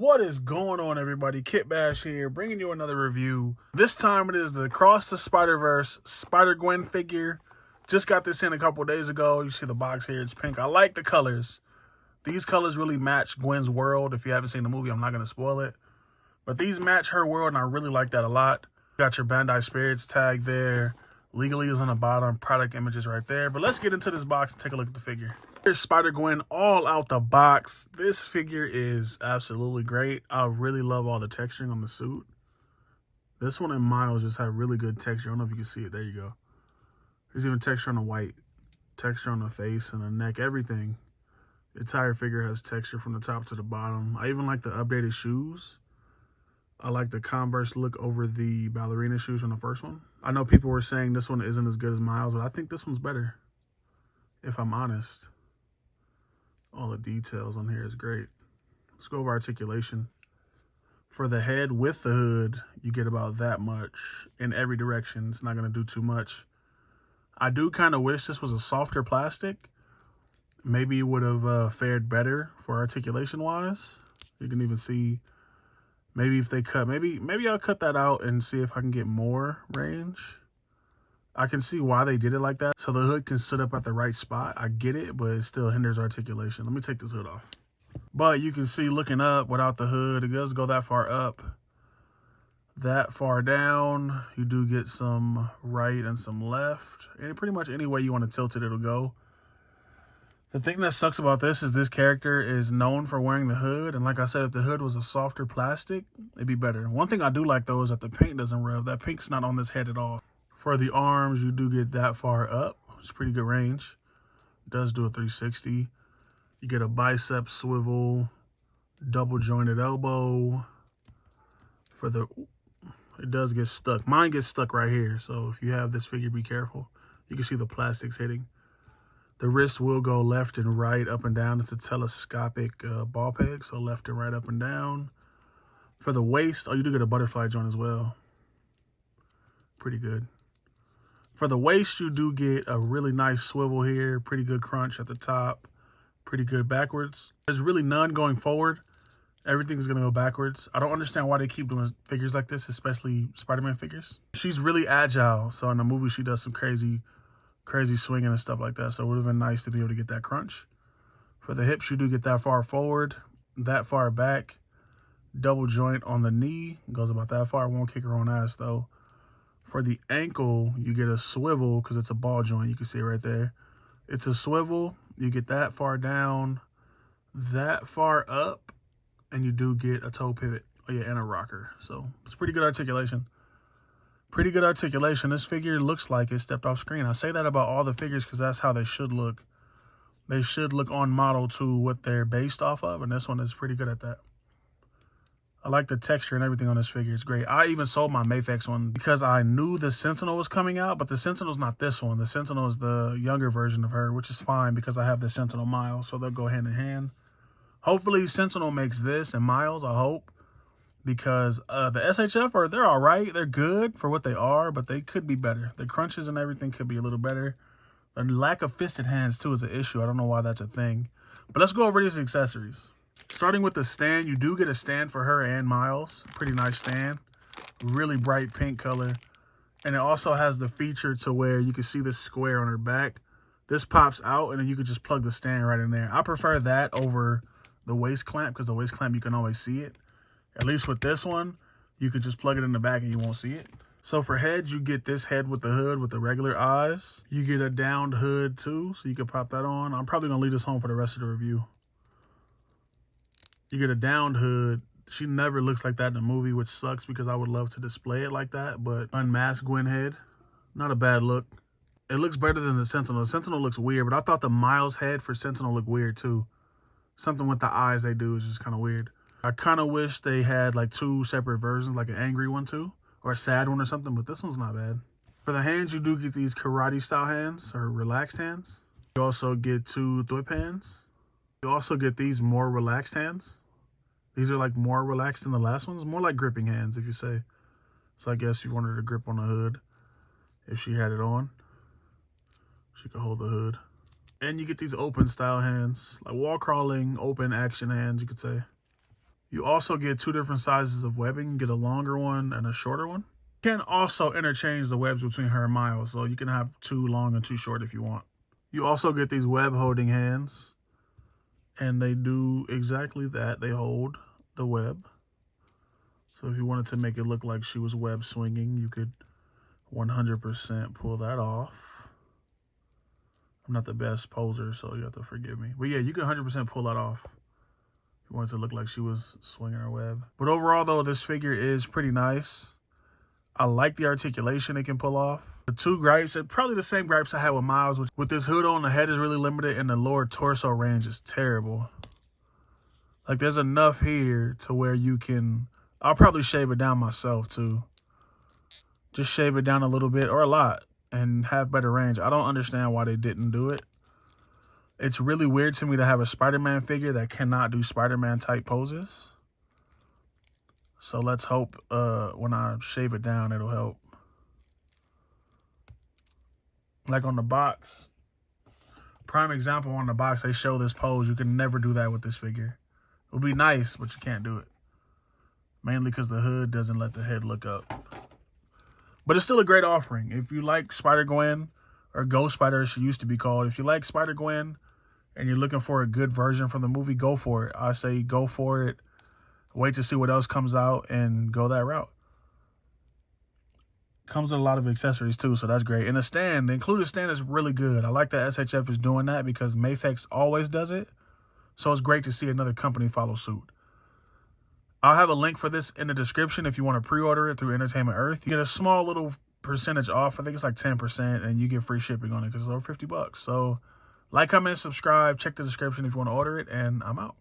What is going on, everybody? Kit Bash here, bringing you another review. This time it is the Across the Spider-Verse Spider-Gwen figure. Just got this in a couple days ago. You see the box here, it's pink. I like the colors. These colors really match Gwen's world. If you haven't seen the movie, I'm not going to spoil it. But these match her world, and I really like that a lot. Got your Bandai Spirits tag there. Legally is on the bottom. Product images right there. But let's get into this box and take a look at the figure. Here's Spider-Gwen all out the box. This figure is absolutely great. I really love all the texturing on the suit. This one and Miles just have really good texture. I don't know if you can see it. There you go. There's even texture on the white, texture on the face and the neck, everything. The entire figure has texture from the top to the bottom. I even like the updated shoes. I like the Converse look over the ballerina shoes from the first one. I know people were saying this one isn't as good as Miles, but I think this one's better, if I'm honest. All the details on here is great. Let's go over articulation. For the head with the hood, you get about that much in every direction. It's not going to do too much. I do kind of wish this was a softer plastic. Maybe it would have fared better for articulation-wise. You can even see, maybe if they cut, maybe I'll cut that out and see if I can get more range. I can see why they did it like that. So the hood can sit up at the right spot. I get it, but it still hinders articulation. Let me take this hood off. But you can see looking up without the hood, it does go that far up. That far down, you do get some right and some left. And pretty much any way you want to tilt it, it'll go. The thing that sucks about this is this character is known for wearing the hood. And like I said, if the hood was a softer plastic, it'd be better. One thing I do like, though, is that the paint doesn't rub. That pink's not on this head at all. For the arms, you do get that far up. It's pretty good range. It does do a 360. You get a bicep swivel, double jointed elbow. It does get stuck. Mine gets stuck right here. So if you have this figure, be careful. You can see the plastics hitting. The wrist will go left and right, up and down. It's a telescopic ball peg, so left and right, up and down. For the waist, you do get a butterfly joint as well. Pretty good. For the waist, you do get a really nice swivel here. Pretty good crunch at the top. Pretty good backwards. There's really none going forward. Everything's going to go backwards. I don't understand why they keep doing figures like this, especially Spider-Man figures. She's really agile. So in the movie, she does some crazy swinging and stuff like that. So it would have been nice to be able to get that crunch. For the hips, you do get that far forward, that far back. Double joint on the knee. Goes about that far. Won't kick her own ass, though. For the ankle, you get a swivel because it's a ball joint. You can see it right there. It's a swivel. You get that far down, that far up, and you do get a toe pivot. Oh, yeah, and a rocker. So it's pretty good articulation. Pretty good articulation. This figure looks like it stepped off screen. I say that about all the figures because that's how they should look. They should look on model to what they're based off of, and this one is pretty good at that. I like the texture and everything on this figure. It's great. I even sold my mafex one because I knew the Sentinel was coming out, but the Sentinel's not this one. The Sentinel is the younger version of her, which is fine because I have the Sentinel Miles, so they'll go hand in hand. Hopefully Sentinel makes this and Miles, I hope, because the SHF, they're all right. They're good for what they are, but they could be better. The crunches and everything could be a little better. The lack of fisted hands, too, is an issue. I don't know why that's a thing. But let's go over these accessories. Starting with the stand, you do get a stand for her and Miles. Pretty nice stand. Really bright pink color. And it also has the feature to where you can see this square on her back. This pops out, and then you can just plug the stand right in there. I prefer that over the waist clamp because the waist clamp, you can always see it. At least with this one, you could just plug it in the back and you won't see it. So for heads, you get this head with the hood with the regular eyes. You get a downed hood too, so you can pop that on. I'm probably going to leave this home for the rest of the review. You get a downed hood. She never looks like that in the movie, which sucks because I would love to display it like that. But unmasked Gwen head, not a bad look. It looks better than the Sentinel. The Sentinel looks weird, but I thought the Miles head for Sentinel looked weird too. Something with the eyes they do is just kind of weird. I kind of wish they had like two separate versions, like an angry one too, or a sad one or something, but this one's not bad. For the hands, you do get these karate style hands or relaxed hands. You also get two thwip hands. You also get these more relaxed hands. These are like more relaxed than the last ones, more like gripping hands, if you say. So I guess you wanted to grip on the hood. If she had it on, she could hold the hood. And you get these open style hands, like wall crawling, open action hands, you could say. You also get 2 different sizes of webbing. You get a longer one and a shorter one. You can also interchange the webs between her and Miles, so you can have 2 long and 2 short if you want. You also get these web holding hands, and they do exactly that. They hold the web. So if you wanted to make it look like she was web swinging, you could 100% pull that off. I'm not the best poser, so you have to forgive me. But yeah, you can 100% pull that off if you want it to look like she was swinging her web. But overall, though, this figure is pretty nice. I like the articulation it can pull off. The 2 gripes, probably the same gripes I had with Miles. With this hood on, the head is really limited, and the lower torso range is terrible. Like, there's enough here to where you can... I'll probably shave it down myself, too. Just shave it down a little bit, or a lot, and have better range. I don't understand why they didn't do it. It's really weird to me to have a Spider-Man figure that cannot do Spider-Man type poses. So let's hope when I shave it down, it'll help. Like on the box, prime example on the box, they show this pose. You can never do that with this figure. It would be nice, but you can't do it. Mainly because the hood doesn't let the head look up. But it's still a great offering. If you like Spider-Gwen, or Ghost Spider as she used to be called, if you like Spider-Gwen and you're looking for a good version from the movie, go for it. I say go for it. Wait to see what else comes out and go that route. Comes with a lot of accessories too, so that's great. And the stand, the included stand is really good. I like that SHF is doing that because Mafex always does it. So it's great to see another company follow suit. I'll have a link for this in the description if you want to pre-order it through Entertainment Earth. You get a small little percentage off. I think it's like 10%, and you get free shipping on it because it's over $50. So like, comment, subscribe, check the description if you want to order it, and I'm out.